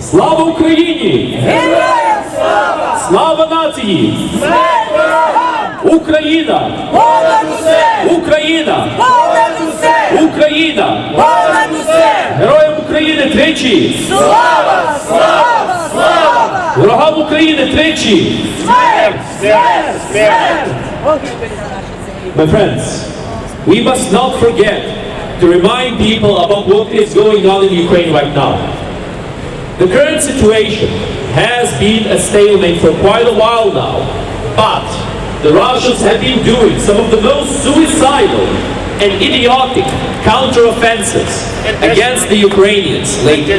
Слава Україні! Героям слава! Слава нації! Смерть ворогам! Україна! Понад усе! Україна! Понад усе! Україна! Понад усе! Героям України тричі! Слава! Слава! Слава! Ворогам України тричі! Смерть! Смерть! Смерть! My friends, we must not forget to remind people about what is going on in Ukraine right now. The current situation has been a stalemate for quite a while now, but the Russians have been doing some of the most suicidal and idiotic counteroffensives against the Ukrainians lately.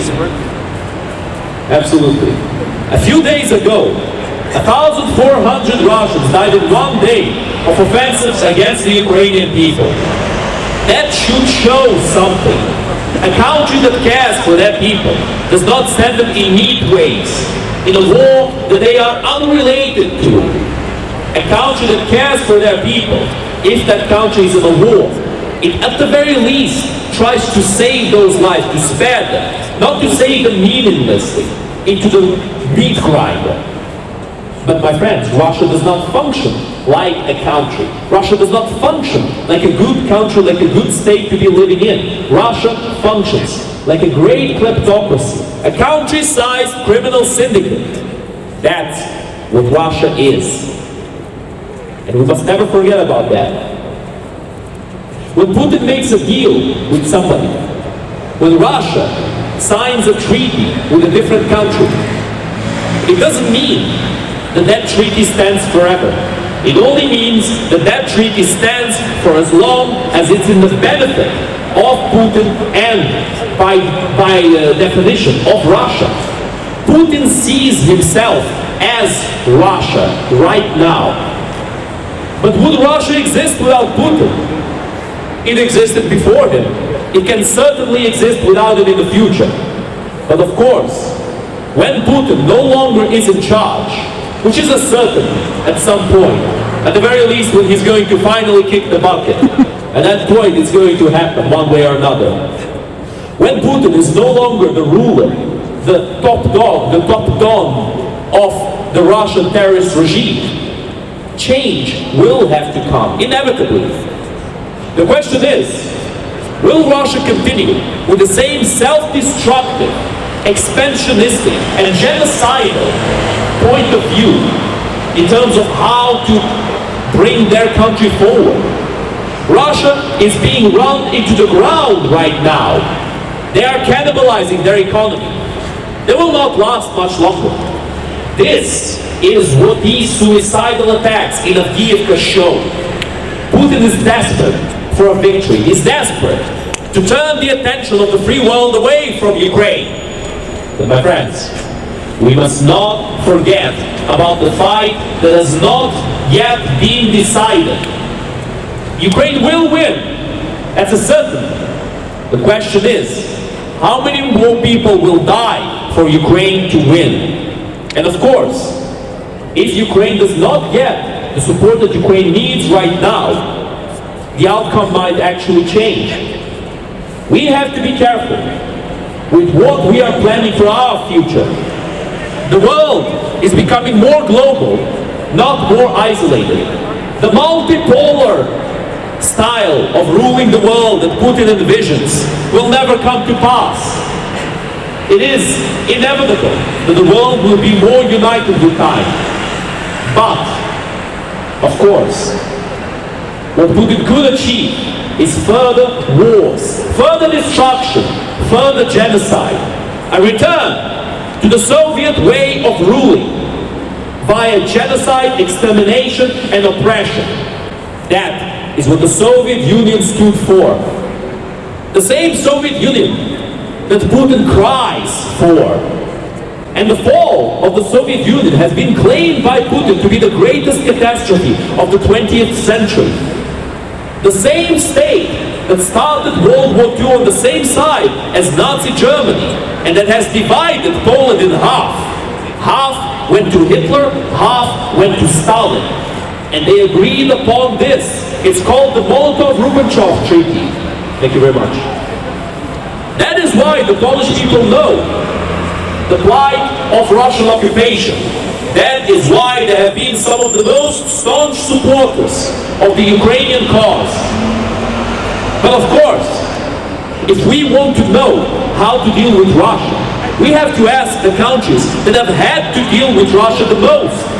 Absolutely. A few days ago, 1,400 Russians died in one day of offensives against the Ukrainian people. That should show something. A country that cares for their people does not send them in neat ways in a war that they are unrelated to. A country that cares for their people, if that country is in a war, it at the very least tries to save those lives, to spare them, not to save them meaninglessly into the meat grinder. But my friends, Russia does not function like a country. Russia does not function like a good country, like a good state to be living in. Russia functions like a great kleptocracy, a country-sized criminal syndicate. That's what Russia is. And we must never forget about that. When Putin makes a deal with somebody, when Russia signs a treaty with a different country, it doesn't mean that that treaty stands forever. It only means that that treaty stands for as long as it's in the benefit of Putin and by definition of Russia. Putin sees himself as Russia right now. But would Russia exist without Putin? It existed before him. It can certainly exist without him in the future. But of course, when Putin no longer is in charge, which is a certain at some point, at the very least when he's going to finally kick the bucket. At that point it's going to happen one way or another. When Putin is no longer the ruler, the top dog, the top don of the Russian terrorist regime, change will have to come, inevitably. The question is, will Russia continue with the same self-destructive, expansionistic and genocidal point of view in terms of how to bring their country forward? Russia is being run into the ground right now. They are cannibalizing their economy. They will not last much longer. This is what these suicidal attacks in Avdiivka show. Putin is desperate for a victory. He's desperate to turn the attention of the free world away from Ukraine. But my friends, we must not forget about the fight that has not yet been decided. Ukraine will win. That's a certain. The question is, how many more people will die for Ukraine to win? And of course, if Ukraine does not get the support that Ukraine needs right now, the outcome might actually change. We have to be careful with what we are planning for our future. The world is becoming more global, not more isolated. The multipolar style of ruling the world that Putin envisions will never come to pass. It is inevitable that the world will be more united with time. But, of course, what Putin could achieve is further wars, further destruction, further genocide, a return to the Soviet way of ruling via genocide, extermination, and oppression. That is what the Soviet Union stood for. The same Soviet Union that Putin cries for. And the fall of the Soviet Union has been claimed by Putin to be the greatest catastrophe of the 20th century. The same state that started World War II on the same side as Nazi Germany and that has divided Poland in half. Half went to Hitler, half went to Stalin. And they agreed upon this. It's called the Molotov-Ribbentrop Treaty. Thank you very much. That is why the Polish people know the plight of Russian occupation. That is why they have been some of the most staunch supporters of the Ukrainian cause. But of course, if we want to know how to deal with Russia, we have to ask the countries that have had to deal with Russia the most.